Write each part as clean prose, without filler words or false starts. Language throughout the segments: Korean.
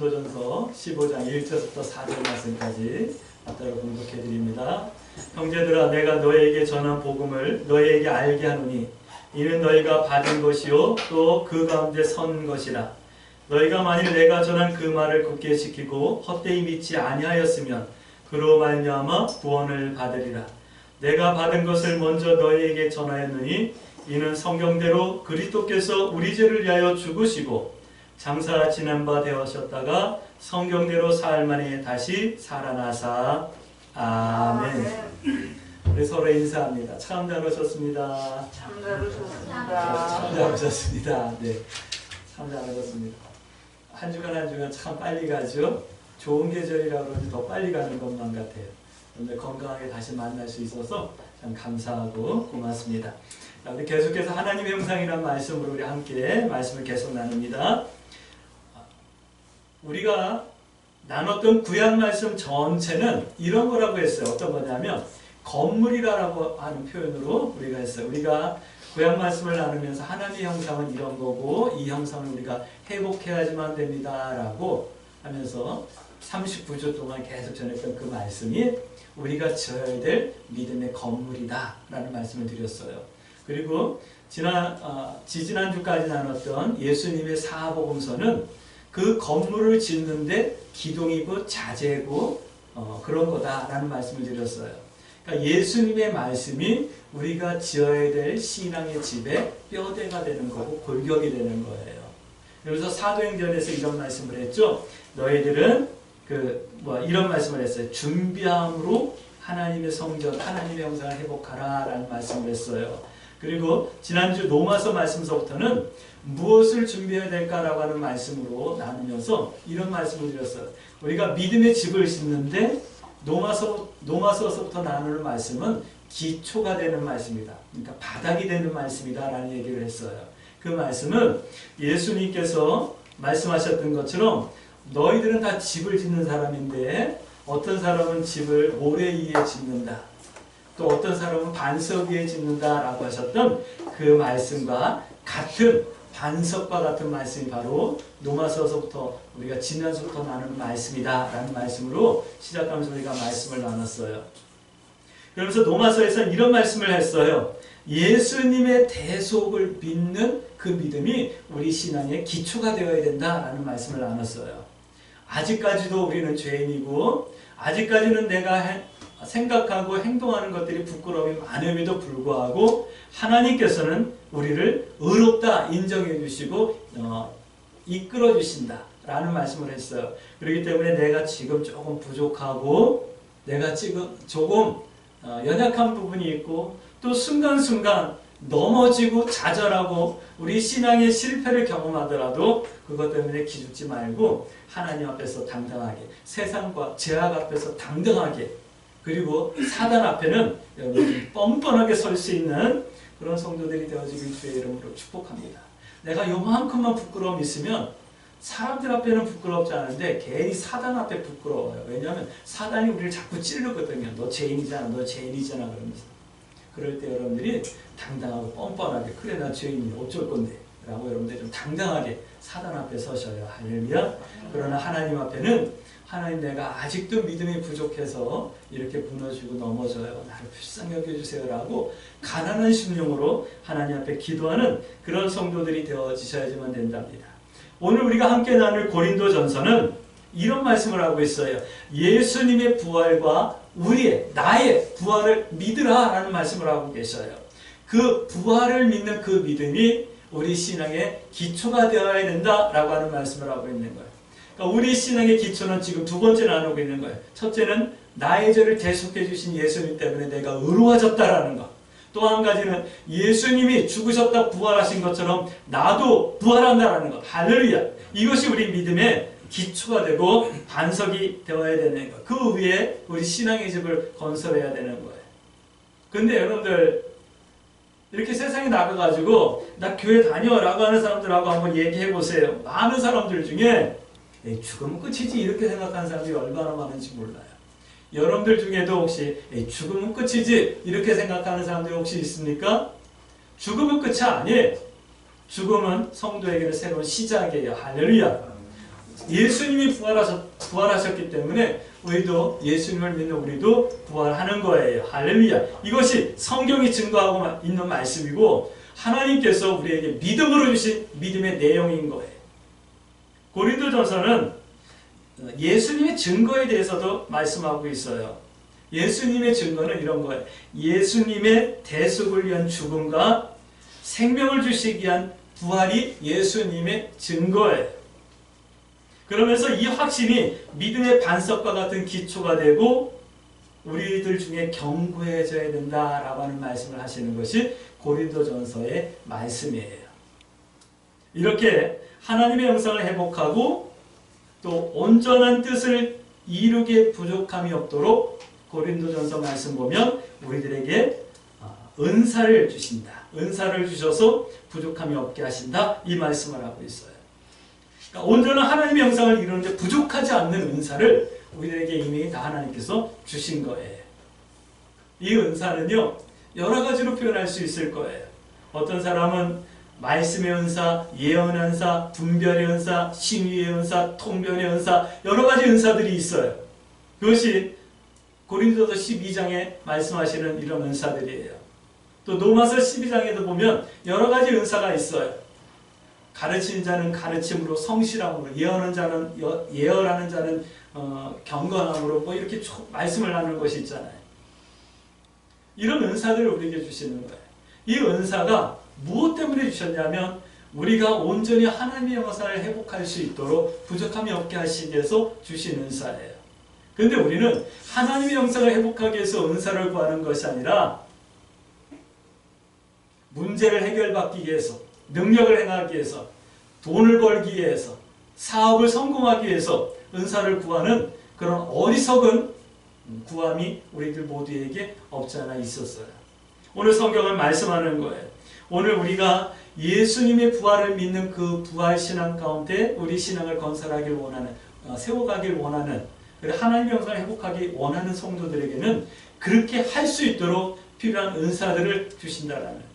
고린도전서 15장 1절부터 4절 말씀까지 앞따라 공독해 드립니다. 형제들아, 내가 너에게 전한 복음을 너에게 알게 하노니 이는 너희가 받은 것이요 또 그 가운데 선 것이라. 너희가 만일 내가 전한 그 말을 굳게 지키고 헛되이 믿지 아니하였으면 그로 말미암아 구원을 받으리라. 내가 받은 것을 먼저 너희에게 전하였느니 이는 성경대로 그리스도께서 우리 죄를 위하여 죽으시고 장사 지난 바 되었었다가 성경대로 사흘 만에 다시 살아나사. 아멘. 우리 서로 인사합니다. 참 잘 오셨습니다. 참 잘 오셨습니다. 참 잘 오셨습니다. 네, 참 잘 오셨습니다. 한 주간 한 주간 참 빨리 가죠. 좋은 계절이라 그런지 더 빨리 가는 것만 같아요. 그런데 건강하게 다시 만날 수 있어서 참 감사하고 고맙습니다. 우리 계속해서 하나님의 형상이라는 말씀으로 우리 함께 말씀을 계속 나눕니다. 우리가 나눴던 구약 말씀 전체는 이런 거라고 했어요. 어떤 거냐면 건물이라고 하는 표현으로 우리가 했어요. 우리가 구약 말씀을 나누면서 하나님의 형상은 이런 거고 이 형상을 우리가 회복해야지만 됩니다 라고 하면서 39주 동안 계속 전했던 그 말씀이 우리가 지어야 될 믿음의 건물이다 라는 말씀을 드렸어요. 그리고 지지난주까지 나눴던 예수님의 사복음서는 그 건물을 짓는데 기동이고 자재고 그런 거다라는 말씀을 드렸어요. 그러니까 예수님의 말씀이 우리가 지어야 될 신앙의 집의 뼈대가 되는 거고 골격이 되는 거예요. 그래서 사도행전에서 이런 말씀을 했죠. 너희들은 이런 말씀을 했어요. 준비함으로 하나님의 성전, 하나님의 형상을 회복하라 라는 말씀을 했어요. 그리고 지난주 로마서 말씀서부터는 무엇을 준비해야 될까라고 하는 말씀으로 나누면서 이런 말씀을 드렸어요. 우리가 믿음의 집을 짓는데 로마서서부터 나누는 말씀은 기초가 되는 말씀이다. 그러니까 바닥이 되는 말씀이다 라는 얘기를 했어요. 그 말씀은 예수님께서 말씀하셨던 것처럼 너희들은 다 집을 짓는 사람인데 어떤 사람은 집을 모래 위에 짓는다. 또 어떤 사람은 반석 위에 짓는다 라고 하셨던 그 말씀과 같은 반석과 같은 말씀이 바로 로마서서부터 우리가 지난주부터 나누는 말씀이다 라는 말씀으로 시작하면서 우리가 말씀을 나눴어요. 그러면서 로마서에서는 이런 말씀을 했어요. 예수님의 대속을 믿는 그 믿음이 우리 신앙의 기초가 되어야 된다라는 말씀을 나눴어요. 아직까지도 우리는 죄인이고 아직까지는 내가 생각하고 행동하는 것들이 부끄러움이 많음에도 불구하고 하나님께서는 우리를 의롭다 인정해 주시고 이끌어 주신다 라는 말씀을 했어요. 그렇기 때문에 내가 지금 조금 부족하고 내가 지금 조금 연약한 부분이 있고 또 순간순간 넘어지고 좌절하고 우리 신앙의 실패를 경험하더라도 그것 때문에 기죽지 말고 하나님 앞에서 당당하게, 세상과 죄악 앞에서 당당하게, 그리고 사단 앞에는 여러분 뻔뻔하게 설 수 있는 그런 성도들이 되어지길 주의 이름으로 축복합니다. 내가 요만큼만 부끄러움이 있으면 사람들 앞에는 부끄럽지 않은데 괜히 사단 앞에 부끄러워요. 왜냐하면 사단이 우리를 자꾸 찌르거든요. 너 죄인이잖아, 너 죄인이잖아 그러면서. 그럴 때 여러분들이 당당하고 뻔뻔하게 그래 나 죄인이야 어쩔 건데 라고 여러분들이 좀 당당하게 사단 앞에 서셔요. 할렐루야. 그러나 하나님 앞에는 하나님 내가 아직도 믿음이 부족해서 이렇게 무너지고 넘어져요. 나를 불쌍히 여겨주세요 라고 가난한 심령으로 하나님 앞에 기도하는 그런 성도들이 되어지셔야지만 된답니다. 오늘 우리가 함께 나눌 고린도전서는 이런 말씀을 하고 있어요. 예수님의 부활과 나의 부활을 믿으라 라는 말씀을 하고 계셔요. 그 부활을 믿는 그 믿음이 우리 신앙의 기초가 되어야 된다라고 하는 말씀을 하고 있는 거예요. 그러니까 우리 신앙의 기초는 지금 두 번째 나누고 있는 거예요. 첫째는 나의 죄를 대속해 주신 예수님 때문에 내가 의로워졌다라는 것. 또 한 가지는 예수님이 죽으셨다 부활하신 것처럼 나도 부활한다라는 것. 할렐루야. 이것이 우리 믿음의 기초가 되고 반석이 되어야 되는 것. 그 위에 우리 신앙의 집을 건설해야 되는 거예요. 근데 여러분들 이렇게 세상에 나가가지고 나 교회 다녀라고 하는 사람들하고 한번 얘기해 보세요. 많은 사람들 중에 죽으면 끝이지 이렇게 생각하는 사람들이 얼마나 많은지 몰라요. 여러분들 중에도 혹시 죽으면 끝이지 이렇게 생각하는 사람들이 혹시 있습니까? 죽으면 끝이 아니에요. 죽음은 성도에게는 새로운 시작이에요. 할렐루야. 예수님이 부활하셨기 때문에 우리도 예수님을 믿는 우리도 부활하는 거예요. 할렐루야. 이것이 성경이 증거하고 있는 말씀이고 하나님께서 우리에게 믿음으로 주신 믿음의 내용인 거예요. 고린도전서는 예수님의 증거에 대해서도 말씀하고 있어요. 예수님의 증거는 이런 거예요. 예수님의 대속을 위한 죽음과 생명을 주시기 위한 부활이 예수님의 증거예요. 그러면서 이 확신이 믿음의 반석과 같은 기초가 되고 우리들 중에 견고해져야 된다라고 하는 말씀을 하시는 것이 고린도전서의 말씀이에요. 이렇게 하나님의 형상을 회복하고 또 온전한 뜻을 이루기에 부족함이 없도록 고린도전서 말씀 보면 우리들에게 은사를 주신다. 은사를 주셔서 부족함이 없게 하신다. 이 말씀을 하고 있어요. 그러니까 온전한 하나님의 형상을 이루는데 부족하지 않는 은사를 우리들에게 이미 다 하나님께서 주신 거예요. 이 은사는요, 여러 가지로 표현할 수 있을 거예요. 어떤 사람은 말씀의 은사, 예언의 은사, 분별의 은사, 신유의 은사, 통변의 은사, 여러 가지 은사들이 있어요. 그것이 고린도서 12장에 말씀하시는 이런 은사들이에요. 또 로마서 12장에도 보면 여러 가지 은사가 있어요. 가르치는 자는 가르침으로, 성실함으로, 예언하는 자는 경건함으로, 뭐 이렇게 말씀을 하는 것이 있잖아요. 이런 은사들을 우리에게 주시는 거예요. 이 은사가 무엇 때문에 주셨냐면 우리가 온전히 하나님의 형상을 회복할 수 있도록 부족함이 없게 하시기 위해서 주신 은사예요. 그런데 우리는 하나님의 형상을 회복하기 위해서 은사를 구하는 것이 아니라 문제를 해결받기 위해서, 능력을 행하기 위해서, 돈을 벌기 위해서, 사업을 성공하기 위해서 은사를 구하는 그런 어리석은 구함이 우리들 모두에게 없지 않아 있었어요. 오늘 성경은 말씀하는 거예요. 오늘 우리가 예수님의 부활을 믿는 그 부활신앙 가운데 우리 신앙을 건설하길 원하는, 세워가길 원하는, 하나님의 형상을 회복하기 원하는 성도들에게는 그렇게 할 수 있도록 필요한 은사들을 주신다라는,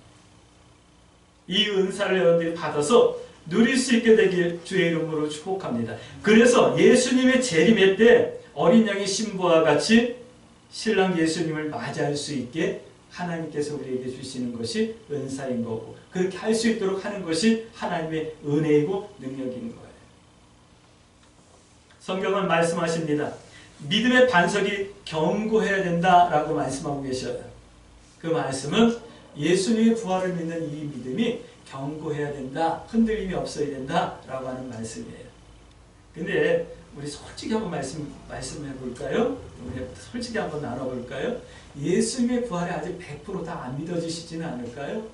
이 은사를 여러분들이 받아서 누릴 수 있게 되길 주의 이름으로 축복합니다. 그래서 예수님의 재림의 때 어린 양의 신부와 같이 신랑 예수님을 맞이할 수 있게 하나님께서 우리에게 주시는 것이 은사인 거고, 그렇게 할 수 있도록 하는 것이 하나님의 은혜이고 능력인 거예요. 성경은 말씀하십니다. 믿음의 반석이 견고해야 된다라고 말씀하고 계셔요. 그 말씀은 예수님의 부활을 믿는 이 믿음이 견고해야 된다, 흔들림이 없어야 된다라고 하는 말씀이에요. 근데 우리 솔직히 한번 말씀해 볼까요? 우리 솔직히 한번 나눠볼까요? 예수님의 부활이 아직 100% 다 안 믿어지시지는 않을까요?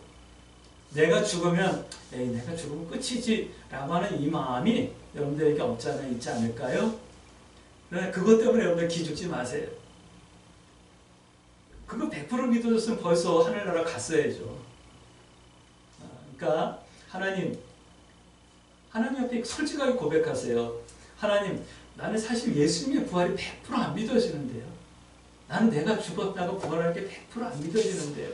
내가 죽으면 내가 죽으면 끝이지 라고 하는 이 마음이 여러분들에게 없지 않아 있지 않을까요? 그러나 그것 때문에 여러분들 기죽지 마세요. 그거 100% 믿어줬으면 벌써 하늘나라 갔어야죠. 그러니까 하나님 앞에 솔직하게 고백하세요. 하나님, 나는 사실 예수님의 부활이 100% 안 믿어지는데요. 나는 내가 죽었다고 부활할 게 100% 안 믿어지는데요.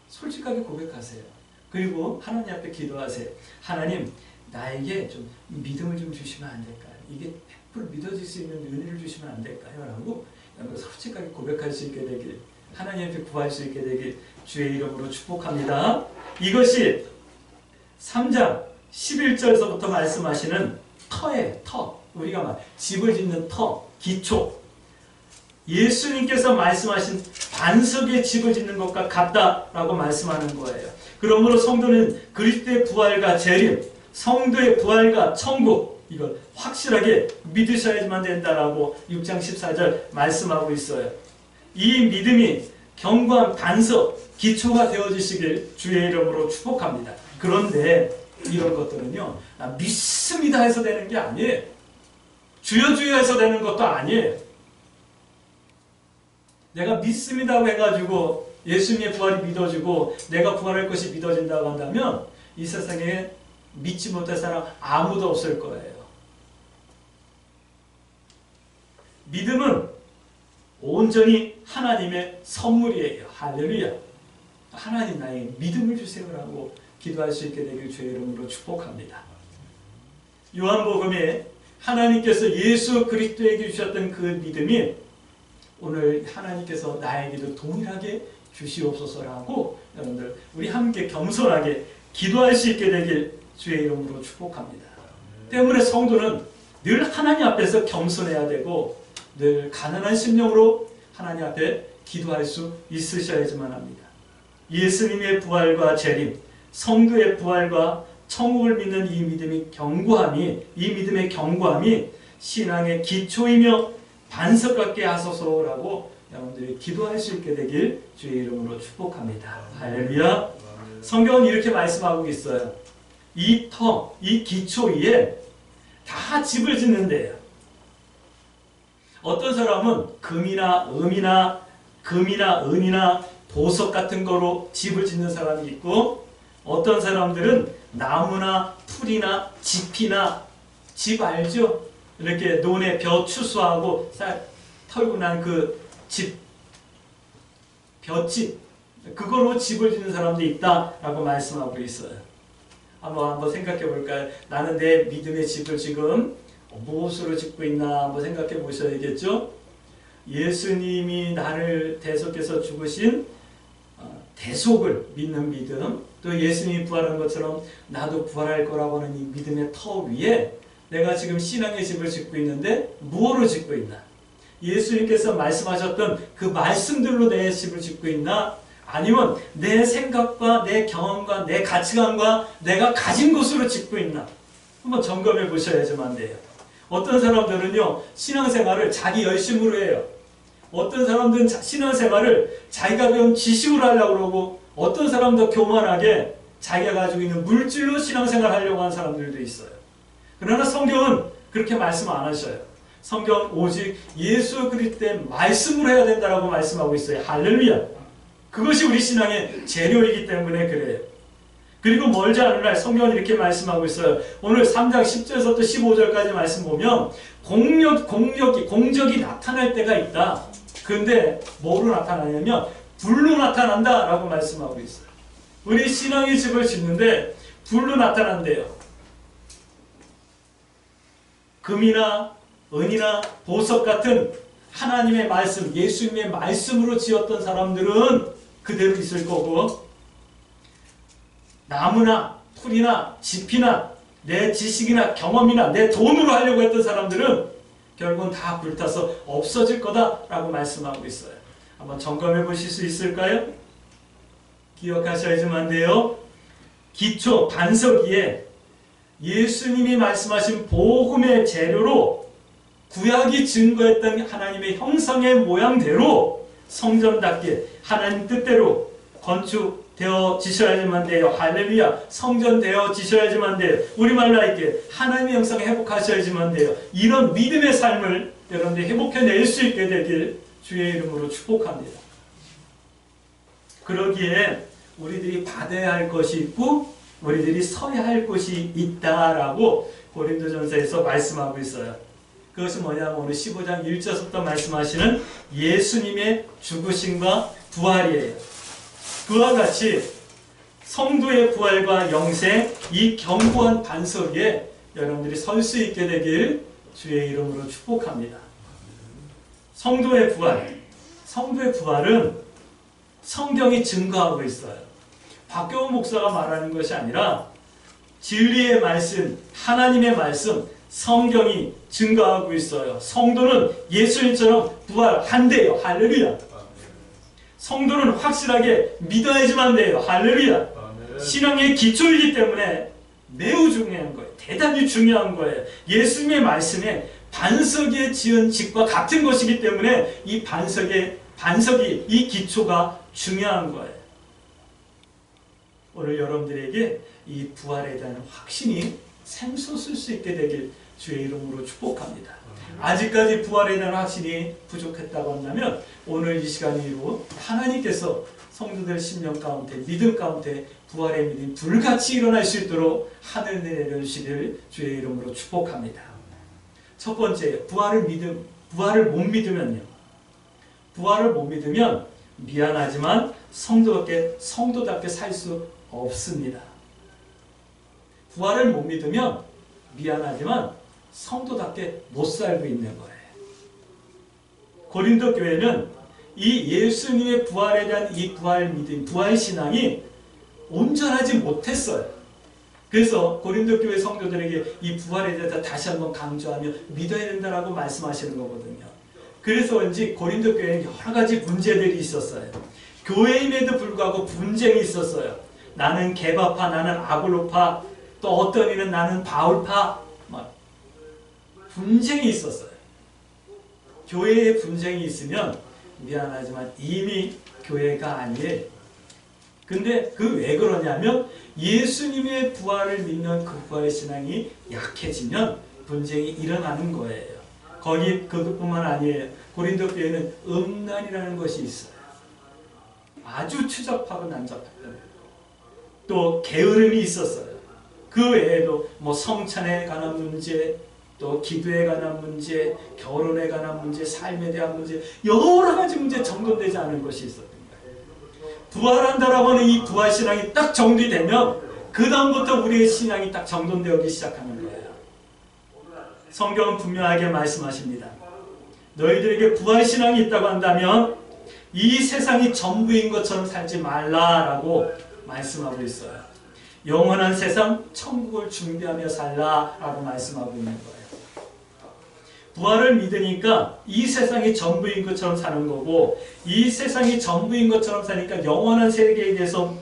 솔직하게 고백하세요. 그리고 하나님 앞에 기도하세요. 하나님, 나에게 좀 믿음을 좀 주시면 안 될까요? 이게 100% 믿어질 수 있는 은혜를 주시면 안 될까요? 라고 솔직하게 고백할 수 있게 되길, 하나님 앞에 구할 수 있게 되길 주의 이름으로 축복합니다. 이것이 3장 11절서부터 말씀하시는 터예요. 터. 우리가 집을 짓는 터, 기초. 예수님께서 말씀하신 반석의 집을 짓는 것과 같다라고 말씀하는 거예요. 그러므로 성도는 그리스도의 부활과 재림, 성도의 부활과 천국, 이걸 확실하게 믿으셔야지만 된다라고 6장 14절 말씀하고 있어요. 이 믿음이 견고한 반석, 기초가 되어지시길 주의 이름으로 축복합니다. 그런데 이런 것들은요, 믿습니다 해서 되는 게 아니에요. 주여 주여 해서 되는 것도 아니에요. 내가 믿습니다고 해가지고 예수님의 부활이 믿어지고 내가 부활할 것이 믿어진다고 한다면 이 세상에 믿지 못할 사람 아무도 없을 거예요. 믿음은 온전히 하나님의 선물이에요. 할렐루야. 하나님 나에게 믿음을 주세요라고 기도할 수 있게 되길 주의 이름으로 축복합니다. 요한복음에 하나님께서 예수 그리스도에게 주셨던 그 믿음이 오늘 하나님께서 나에게도 동일하게 주시옵소서라고 여러분들 우리 함께 겸손하게 기도할 수 있게 되길 주의 이름으로 축복합니다. 때문에 성도는 늘 하나님 앞에서 겸손해야 되고 늘 가난한 심령으로 하나님 앞에 기도할 수 있으셔야지만 합니다. 예수님의 부활과 재림, 성도의 부활과 천국을 믿는 이 믿음의 경고함이 신앙의 기초이며 반석 같게 하소서라고 여러분들이 기도할 수 있게 되길 주의 이름으로 축복합니다. 할렐루야. 성경은 이렇게 말씀하고 있어요. 이 기초 위에 다 집을 짓는데요. 어떤 사람은 금이나 은이나 보석 같은 거로 집을 짓는 사람이 있고, 어떤 사람들은 나무나 풀이나 짚이나, 집 알죠? 이렇게 논에 벼 추수하고 털고 난 그 집, 벼집, 그걸로 집을 짓는 사람도 있다라고 말씀하고 있어요. 한번 생각해 볼까요? 나는 내 믿음의 집을 지금 무엇으로 짓고 있나 한번 생각해 보셔야겠죠? 예수님이 나를 대속해서 죽으신 대속을 믿는 믿음, 또 예수님이 부활한 것처럼 나도 부활할 거라고 하는 이 믿음의 터 위에 내가 지금 신앙의 집을 짓고 있는데 무엇으로 짓고 있나? 예수님께서 말씀하셨던 그 말씀들로 내 집을 짓고 있나? 아니면 내 생각과 내 경험과 내 가치관과 내가 가진 것으로 짓고 있나? 한번 점검해 보셔야지만 돼요. 어떤 사람들은요, 신앙생활을 자기 열심으로 해요. 어떤 사람들은 신앙생활을 자기가 배운 지식으로 하려고 그러고, 어떤 사람도 교만하게 자기가 가지고 있는 물질로 신앙생활을 하려고 하는 사람들도 있어요. 그러나 성경은 그렇게 말씀 안 하셔요. 성경은 오직 예수 그리스도의 말씀으로 해야 된다라고 말씀하고 있어요. 할렐루야. 그것이 우리 신앙의 재료이기 때문에 그래요. 그리고 멀지 않은 날 성경은 이렇게 말씀하고 있어요. 오늘 3장 10절에서 또 15절까지 말씀 보면 공적이 나타날 때가 있다. 그런데 뭐로 나타나냐면 불로 나타난다 라고 말씀하고 있어요. 우리 신앙의 집을 짓는데 불로 나타난대요. 금이나 은이나 보석 같은 하나님의 말씀, 예수님의 말씀으로 지었던 사람들은 그대로 있을 거고, 나무나 풀이나 짚이나 내 지식이나 경험이나 내 돈으로 하려고 했던 사람들은 결국은 다 불타서 없어질 거다라고 말씀하고 있어요. 한번 점검해 보실 수 있을까요? 기억하셔야지만 돼요. 기초, 반석 위에 예수님이 말씀하신 복음의 재료로 구약이 증거했던 하나님의 형상의 모양대로 성전답게 하나님 뜻대로 건축되어 지셔야지만 돼요. 할렐루야. 성전되어 지셔야지만 돼요. 우리말로 할게 하나님의 형상을 회복하셔야지만 돼요. 이런 믿음의 삶을 여러분들이 회복해낼 수 있게 되길 주의 이름으로 축복합니다. 그러기에 우리들이 받아야 할 것이 있고 우리들이 서야 할 곳이 있다라고 고린도전서에서 말씀하고 있어요. 그것은 뭐냐면 오늘 15장 1절부터 말씀하시는 예수님의 죽으심과 부활이에요. 그와 같이 성도의 부활과 영생, 이 견고한 반석 위에 여러분들이 설 수 있게 되길 주의 이름으로 축복합니다. 성도의 부활은 성경이 증거하고 있어요. 박경호 목사가 말하는 것이 아니라 진리의 말씀, 하나님의 말씀, 성경이 증거하고 있어요. 성도는 예수님처럼 부활한대요. 할렐루야. 성도는 확실하게 믿어야지만 돼요. 할렐루야. 신앙의 기초이기 때문에 매우 중요한 거예요. 대단히 중요한 거예요. 예수님의 말씀에 반석에 지은 집과 같은 것이기 때문에 이 반석이 이 기초가 중요한 거예요. 오늘 여러분들에게 이 부활에 대한 확신이 샘솟을 수 있게 되길 주의 이름으로 축복합니다. 아직까지 부활에 대한 확신이 부족했다고 한다면 오늘 이 시간 이후 하나님께서 성도들 심령 가운데 믿음 가운데 부활의 믿음이 불같이 일어날 수 있도록 하늘 내려주시길 주의 이름으로 축복합니다. 첫 번째, 부활을 못 믿으면요. 부활을 못 믿으면 미안하지만 성도답게 살 수 없습니다. 부활을 못 믿으면 미안하지만 성도답게 못 살고 있는 거예요. 고린도 교회는 이 예수님의 부활에 대한 이 부활 믿음, 부활 신앙이 온전하지 못했어요. 그래서 고린도 교회 성도들에게 이 부활에 대해서 다시 한번 강조하며 믿어야 된다라고 말씀하시는 거거든요. 그래서 그런지 고린도 교회는 여러 가지 문제들이 있었어요. 교회임에도 불구하고 분쟁이 있었어요. 나는 게바파, 나는 아볼로파, 또 어떤 이는 나는 바울파, 막 분쟁이 있었어요. 교회에 분쟁이 있으면 미안하지만 이미 교회가 아니에요. 근데 그 왜 그러냐면 예수님의 부활을 믿는 그 부활 신앙이 약해지면 분쟁이 일어나는 거예요. 거기 그것뿐만 아니에요. 고린도 교회는 음란이라는 것이 있어요. 아주 추잡하고 난잡했던 또 게으름이 있었어요. 그 외에도 뭐 성찬에 관한 문제, 또 기도에 관한 문제, 결혼에 관한 문제, 삶에 대한 문제, 여러 가지 문제 정돈되지 않은 것이 있었던 거예요. 부활한다라고 하는 이 부활신앙이 딱 정리되면 그 다음부터 우리의 신앙이 딱 정돈되기 시작하는 거예요. 성경은 분명하게 말씀하십니다. 너희들에게 부활신앙이 있다고 한다면 이 세상이 전부인 것처럼 살지 말라라고 말씀하고 있어요. 영원한 세상, 천국을 준비하며 살라라고 말씀하고 있는 거예요. 부활을 믿으니까 이 세상이 전부인 것처럼 사는 거고, 이 세상이 전부인 것처럼 사니까 영원한 세계에 대해서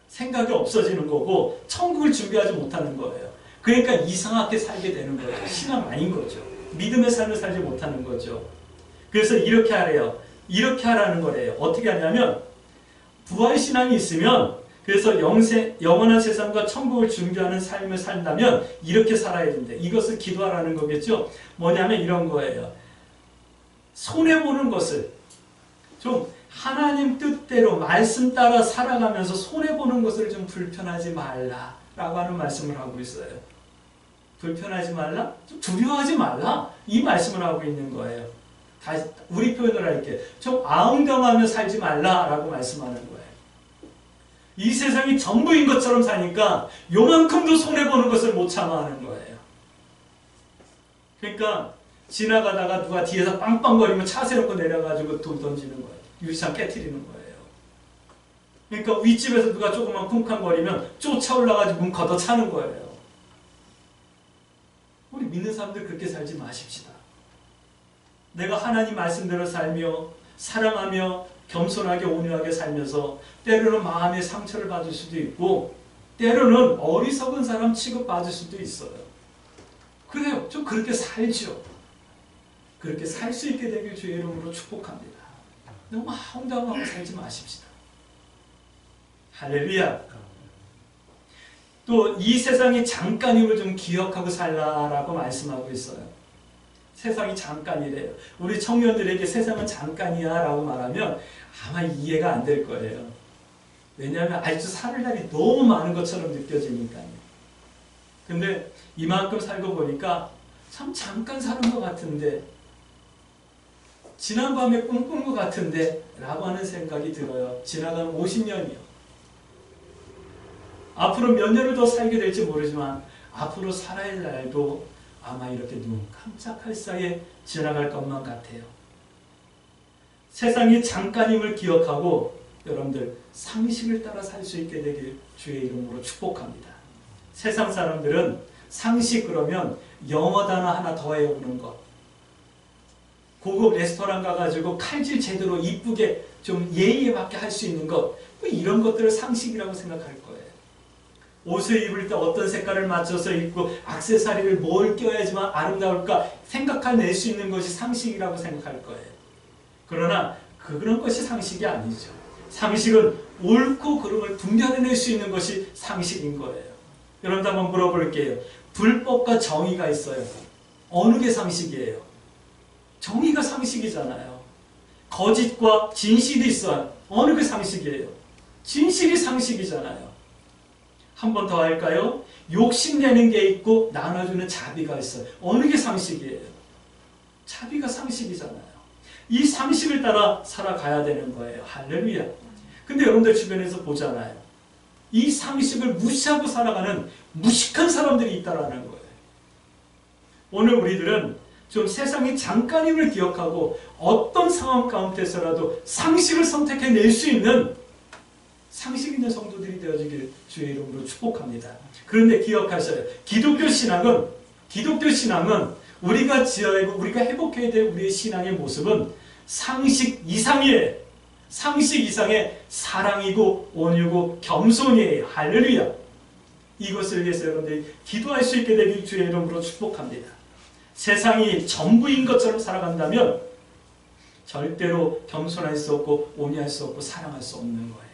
생각이 없어지는 거고 천국을 준비하지 못하는 거예요. 그러니까 이상하게 살게 되는 거예요. 신앙 아닌 거죠. 믿음의 삶을 살지 못하는 거죠. 그래서 이렇게 하래요. 이렇게 하라는 거래요. 어떻게 하냐면 부활신앙이 있으면, 그래서 영원한 세상과 천국을 준비하는 삶을 산다면 이렇게 살아야 된대. 이것을 기도하라는 거겠죠. 뭐냐면 이런 거예요. 손해보는 것을 좀 하나님 뜻대로 말씀 따라 살아가면서 손해보는 것을 좀 불편하지 말라라고 하는 말씀을 하고 있어요. 불편하지 말라? 좀 두려워하지 말라? 이 말씀을 하고 있는 거예요. 다시 우리 표현을 할게. 좀 아웅다웅하며 살지 말라라고 말씀하는 거예요. 이 세상이 전부인 것처럼 사니까 요만큼도 손해보는 것을 못 참아하는 거예요. 그러니까 지나가다가 누가 뒤에서 빵빵거리면 차 세놓고 내려가지고 돈 던지는 거예요. 유리창 깨트리는 거예요. 그러니까 윗집에서 누가 조금만 쿵쾅거리면 쫓아올라가지고 문 걷어차는 거예요. 우리 믿는 사람들 그렇게 살지 마십시다. 내가 하나님 말씀대로 살며 사랑하며 겸손하게 온유하게 살면서 때로는 마음의 상처를 받을 수도 있고 때로는 어리석은 사람 취급받을 수도 있어요. 그래요. 좀 그렇게 살죠. 그렇게 살 수 있게 되길 주의 이름으로 축복합니다. 너무 황당하고 살지 마십시다. 할렐루야. 또 이 세상이 잠깐임을 좀 기억하고 살라라고 말씀하고 있어요. 세상이 잠깐이래요. 우리 청년들에게 세상은 잠깐이야 라고 말하면 아마 이해가 안 될 거예요. 왜냐하면 아직도 살 날이 너무 많은 것처럼 느껴지니까요. 근데 이만큼 살고 보니까 참 잠깐 사는 것 같은데, 지난 밤에 꿈꾼 것 같은데 라고 하는 생각이 들어요. 지나간 50년이요. 앞으로 몇 년을 더 살게 될지 모르지만 앞으로 살아야 할 날도 아마 이렇게 눈 깜짝할 사이에 지나갈 것만 같아요. 세상이 잠깐임을 기억하고 여러분들 상식을 따라 살 수 있게 되길 주의 이름으로 축복합니다. 세상 사람들은 상식 그러면 영어 단어 하나 더 외우는 것, 고급 레스토랑 가가지고 칼질 제대로 이쁘게 좀 예의에 맞게 할 수 있는 것, 이런 것들을 상식이라고 생각할 거예요. 옷을 입을 때 어떤 색깔을 맞춰서 입고 액세서리를 뭘 껴야지만 아름다울까 생각해낼 수 있는 것이 상식이라고 생각할 거예요. 그러나 그런 것이 상식이 아니죠. 상식은 옳고 그름을 분별해낼 수 있는 것이 상식인 거예요. 여러분들 한번 물어볼게요. 불법과 정의가 있어요. 어느 게 상식이에요? 정의가 상식이잖아요. 거짓과 진실이 있어요. 어느 게 상식이에요? 진실이 상식이잖아요. 한 번 더 할까요? 욕심내는 게 있고 나눠주는 자비가 있어요. 어느 게 상식이에요? 자비가 상식이잖아요. 이 상식을 따라 살아가야 되는 거예요. 할렐루야. 근데 여러분들 주변에서 보잖아요. 이 상식을 무시하고 살아가는 무식한 사람들이 있다라는 거예요. 오늘 우리들은 좀 세상이 잠깐임을 기억하고 어떤 상황 가운데서라도 상식을 선택해낼 수 있는 상식 있는 성도들이 되어지길 주의 이름으로 축복합니다. 그런데 기억하셔요. 기독교 신앙은 우리가 지어야고 우리가 회복해야 될 우리의 신앙의 모습은 상식 이상이에요. 상식 이상의 사랑이고 온유고 겸손이에요. 할렐루야. 이것을 위해서 여러분들이 기도할 수 있게 되길 주의 이름으로 축복합니다. 세상이 전부인 것처럼 살아간다면 절대로 겸손할 수 없고 온유할 수 없고 사랑할 수 없는 거예요.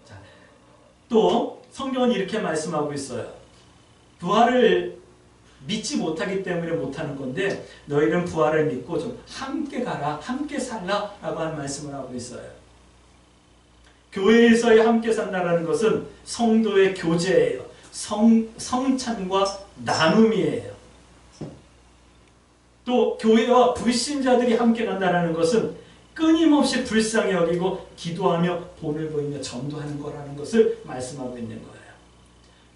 자, 또 성경은 이렇게 말씀하고 있어요. 부활을 믿지 못하기 때문에 못하는 건데 너희는 부활을 믿고 좀 함께 가라, 함께 살라 라고 하는 말씀을 하고 있어요. 교회에서의 함께 산다라는 것은 성도의 교제예요. 성찬과 나눔이에요. 또 교회와 불신자들이 함께 간다는 것은 끊임없이 불쌍히 여기고 기도하며 본을 보이며 전도하는 거라는 것을 말씀하고 있는 거예요.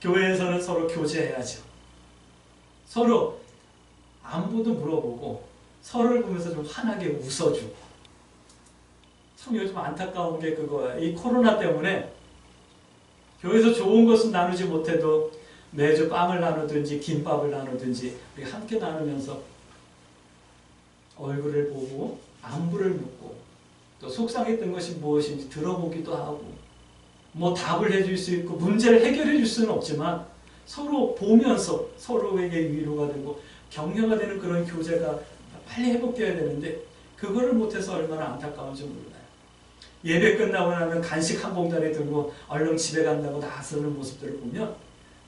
교회에서는 서로 교제해야죠. 서로 안부도 물어보고 서로를 보면서 좀 환하게 웃어주고. 참 요즘 안타까운 게 그거예요. 이 코로나 때문에 교회에서 좋은 것은 나누지 못해도 매주 빵을 나누든지 김밥을 나누든지 우리 함께 나누면서 얼굴을 보고 안부를 묻고 또 속상했던 것이 무엇인지 들어보기도 하고 뭐 답을 해줄 수 있고 문제를 해결해 줄 수는 없지만 서로 보면서 서로에게 위로가 되고 격려가 되는 그런 교제가 빨리 회복되어야 되는데 그거를 못해서 얼마나 안타까운지 몰라요. 예배 끝나고 나면 간식 한 봉다리 들고 얼른 집에 간다고 나서는 모습들을 보면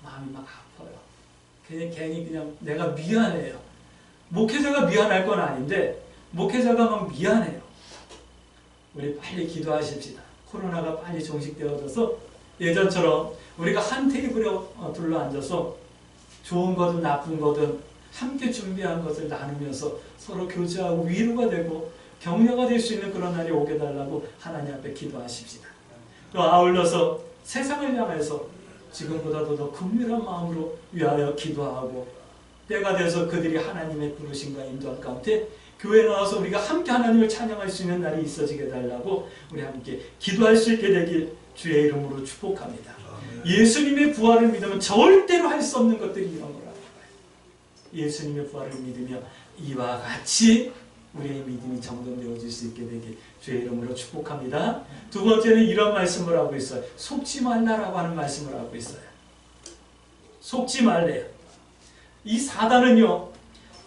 마음이 막 아파요. 괜히 그냥 내가 미안해요. 목회자가 미안할 건 아닌데 목회자가 막 미안해요. 우리 빨리 기도하십시다. 코로나가 빨리 종식되어져서 예전처럼 우리가 한 테이블에 둘러앉아서 좋은 거든 나쁜 거든 함께 준비한 것을 나누면서 서로 교제하고 위로가 되고 격려가 될 수 있는 그런 날이 오게 달라고 하나님 앞에 기도하십시다. 또 아울러서 세상을 향해서 지금보다도 더 긍휼한 마음으로 위하여 기도하고 때가 돼서 그들이 하나님의 부르심과 인도한 가운데 교회에 나와서 우리가 함께 하나님을 찬양할 수 있는 날이 있어지게 달라고 우리 함께 기도할 수 있게 되길 주의 이름으로 축복합니다. 예수님의 부활을 믿으면 절대로 할 수 없는 것들이 이런 거라는 거예요. 예수님의 부활을 믿으며 이와 같이 우리의 믿음이 정돈되어질 수 있게 되길 주의 이름으로 축복합니다. 두 번째는 이런 말씀을 하고 있어요. 속지 말라라고 하는 말씀을 하고 있어요. 속지 말래요. 이 사단은요,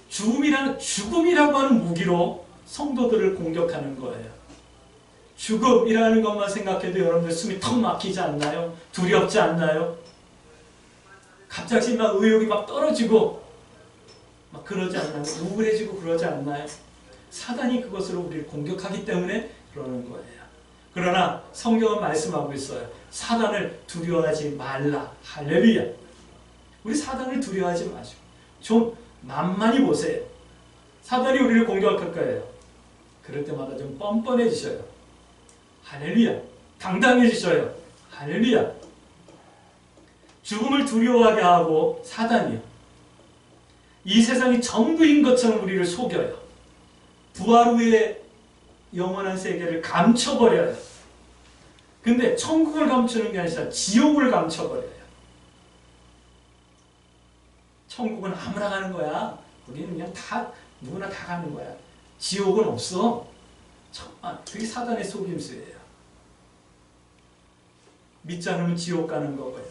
죽음이라고 하는 무기로 성도들을 공격하는 거예요. 죽음이라는 것만 생각해도 여러분들 숨이 턱 막히지 않나요? 두렵지 않나요? 갑자기 막 의욕이 막 떨어지고 막 그러지 않나요? 우울해지고 그러지 않나요? 사단이 그것으로 우리를 공격하기 때문에 그러는 거예요. 그러나 성경은 말씀하고 있어요. 사단을 두려워하지 말라. 할렐루야. 우리 사단을 두려워하지 마시고 좀 만만히 보세요. 사단이 우리를 공격할 거예요. 그럴 때마다 좀 뻔뻔해지셔요. 할렐루야. 당당해지셔요. 할렐루야. 죽음을 두려워하게 하고 사단이요. 이 세상이 전부인 것처럼 우리를 속여요. 부활 후에 영원한 세계를 감춰버려요. 근데 천국을 감추는 게 아니라 지옥을 감춰버려요. 천국은 아무나 가는 거야. 거기는 그냥 누구나 다 가는 거야. 지옥은 없어. 그게 사단의 속임수예요. 믿지 않으면 지옥 가는 거고요.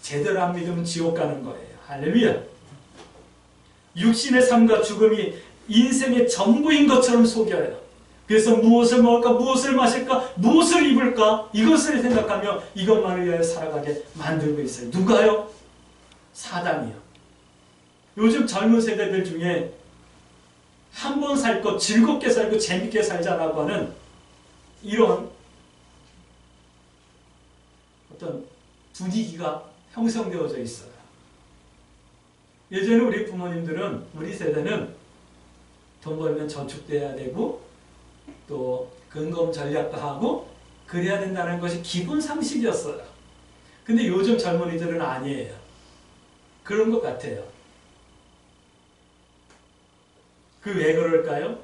제대로 안 믿으면 지옥 가는 거예요. 할렐루야. 육신의 삶과 죽음이 인생의 전부인 것처럼 속여요. 그래서 무엇을 먹을까, 무엇을 마실까, 무엇을 입을까 이것을 생각하며 이것만을 위하여 살아가게 만들고 있어요. 누가요? 사단이요. 요즘 젊은 세대들 중에 한 번 살 것 즐겁게 살고 재밌게 살자라고 하는 이런 어떤 분위기가 형성되어져 있어요. 예전에 우리 부모님들은, 우리 세대는 돈 벌면 저축도 해야 되고 또 근검 전략도 하고 그래야 된다는 것이 기본 상식이었어요. 근데 요즘 젊은이들은 아니에요. 그런 것 같아요. 그 왜 그럴까요?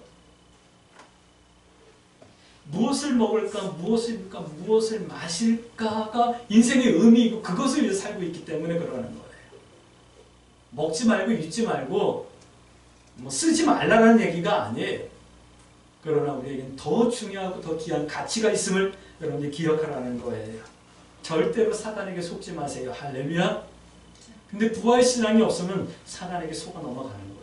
무엇을 먹을까, 무엇을 입을까, 무엇을 마실까가 인생의 의미이고 그것을 위해 살고 있기 때문에 그러는 거예요. 먹지 말고 입지 말고 뭐 쓰지 말라는 얘기가 아니에요. 그러나 우리에게는 더 중요하고 더 귀한 가치가 있음을 여러분들이 기억하라는 거예요. 절대로 사단에게 속지 마세요. 할렐루야. 근데 부활신앙이 없으면 사단에게 속아 넘어가는 거예요.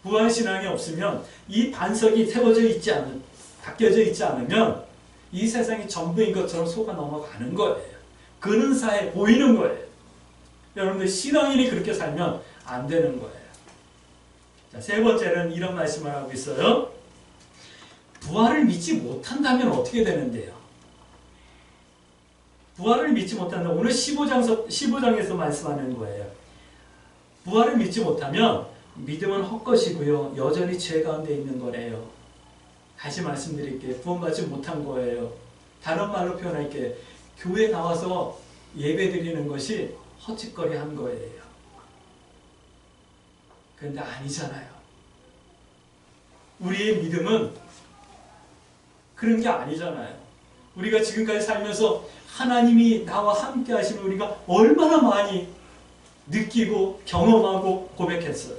부활신앙이 없으면 이 반석이 세워져 있지 않은, 닦여져 있지 않으면 이 세상이 전부인 것처럼 속아 넘어가는 거예요. 근은사에 보이는 거예요. 여러분들 신앙인이 그렇게 살면 안 되는 거예요. 자, 세 번째는 이런 말씀을 하고 있어요. 부활을 믿지 못한다면 어떻게 되는데요? 부활을 믿지 못한다. 오늘 15장에서 말씀하는 거예요. 부활을 믿지 못하면 믿음은 헛것이고요. 여전히 죄 가운데 있는 거래요. 다시 말씀드릴게요. 구원받지 못한 거예요. 다른 말로 표현할게요. 교회 나와서 예배 드리는 것이 헛짓거리 한 거예요. 그런데 아니잖아요. 우리의 믿음은 그런 게 아니잖아요. 우리가 지금까지 살면서 하나님이 나와 함께 하시면 우리가 얼마나 많이 느끼고 경험하고 고백했어요.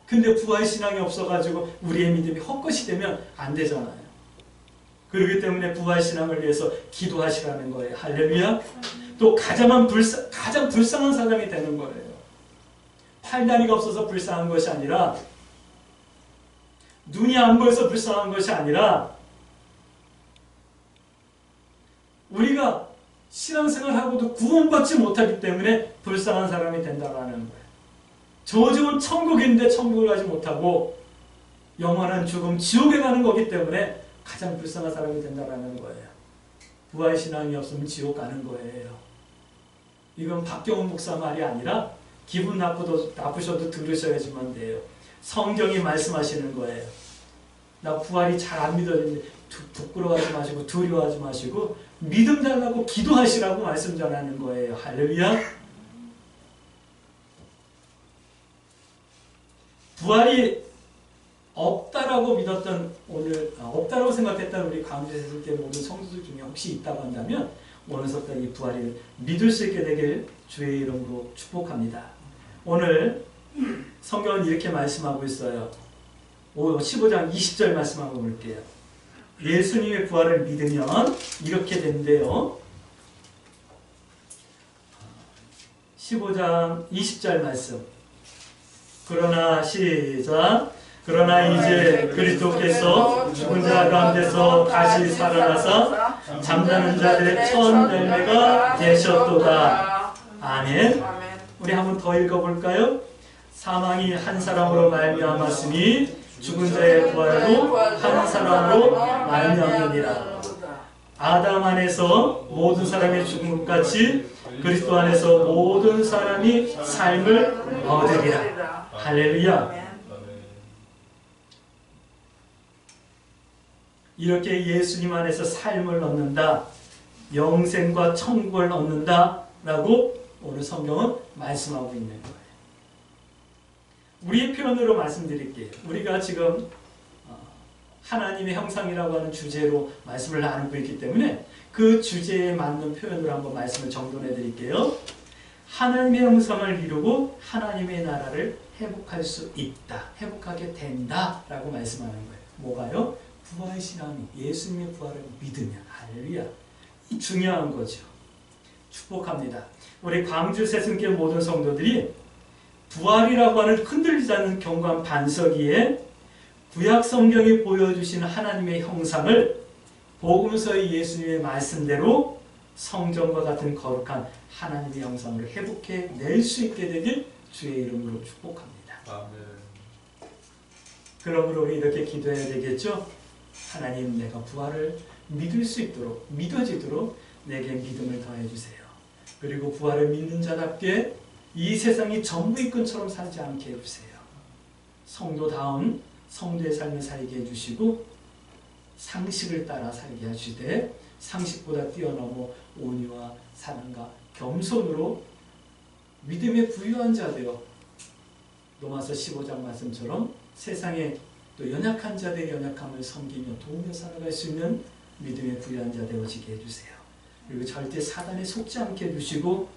근데 부활신앙이 없어가지고 우리의 믿음이 헛것이 되면 안 되잖아요. 그렇기 때문에 부활신앙을 위해서 기도하시라는 거예요. 할렐루야. 또 가장 불쌍한 사람이 되는 거예요. 팔다리가 없어서 불쌍한 것이 아니라, 눈이 안 보여서 불쌍한 것이 아니라, 우리가 신앙생활하고도 구원받지 못하기 때문에 불쌍한 사람이 된다는 거예요. 저주는 천국인데 천국을 가지 못하고 영원한 죽음, 지옥에 가는 거기 때문에 가장 불쌍한 사람이 된다는 거예요. 부활신앙이 없으면 지옥 가는 거예요. 이건 박경훈 목사 말이 아니라 기분 나쁘셔도 들으셔야지만 돼요. 성경이 말씀하시는 거예요. 나 부활이 잘 안 믿어지는데 부끄러워하지 마시고 두려워하지 마시고 믿음 달라고 기도하시라고 말씀 전하는 거예요. 할렐루야. 부활이 없다라고 믿었던 없다라고 생각했던 우리 광주에서 모든 성도들 중에 혹시 있다고 한다면 오늘부터 이 부활을 믿을 수 있게 되길 주의 이름으로 축복합니다. 오늘 성경은 이렇게 말씀하고 있어요. 15장 20절 말씀하고 볼게요. 예수님의 부활을 믿으면 이렇게 된대요. 15장 20절 말씀. 그러나 시작. 그러나 이제 그리스도께서 죽은 자 가운데서 다시 살아나사 잠자는 자들의 첫 열매가 되셨도다. 아멘. 우리 한번 더 읽어볼까요? 사망이 한 사람으로 말미암았으니 죽은 자의 부활도 한 사람으로 말미암느니라. 아담 안에서 모든 사람이 죽은 것 같이 그리스도 안에서 모든 사람이 삶을 얻으리라. 할렐루야. 이렇게 예수님 안에서 삶을 얻는다, 영생과 천국을 얻는다 라고 오늘 성경은 말씀하고 있는 거예요. 우리의 표현으로 말씀드릴게요. 우리가 지금 하나님의 형상이라고 하는 주제로 말씀을 나누고 있기 때문에 그 주제에 맞는 표현으로 한번 말씀을 정돈해 드릴게요. 하나님의 형상을 이루고 하나님의 나라를 회복할 수 있다, 회복하게 된다 라고 말씀하는 거예요. 뭐가요? 부활의 신앙이, 예수님의 부활을 믿으면. 할렐루야. 이 중요한 거죠. 축복합니다. 우리 광주 새순교 모든 성도들이 부활이라고 하는 흔들리지 않는 견고한 반석 위에 구약 성경이 보여주시는 하나님의 형상을 복음서의 예수님의 말씀대로 성전과 같은 거룩한 하나님의 형상으로 회복해 낼 수 있게 되길 주의 이름으로 축복합니다. 아멘. 그러므로 우리 이렇게 기도해야 되겠죠? 하나님, 내가 부활을 믿을 수 있도록, 믿어지도록 내게 믿음을 더해 주세요. 그리고 부활을 믿는 자답게 이 세상이 전부의 끈처럼 살지 않게 해주세요. 성도다운 성도의 삶을 살게 해주시고 상식을 따라 살게 하시되 상식보다 뛰어넘어 온유와 사랑과 겸손으로 믿음에 부유한 자 되어 로마서 15장 말씀처럼 세상에 또 연약한 자들의 연약함을 섬기며 도우며 살아갈 수 있는 믿음에 부유한 자 되어지게 해주세요. 그리고 절대 사단에 속지 않게 해주시고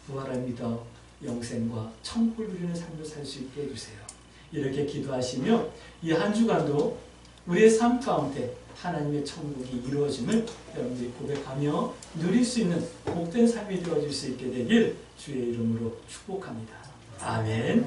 부활을 믿어 영생과 천국을 누리는 삶을 살 수 있게 해주세요. 이렇게 기도하시며 이 한 주간도 우리의 삶 가운데 하나님의 천국이 이루어짐을 여러분들이 고백하며 누릴 수 있는 복된 삶이 되어질 수 있게 되길 주의 이름으로 축복합니다. 아멘.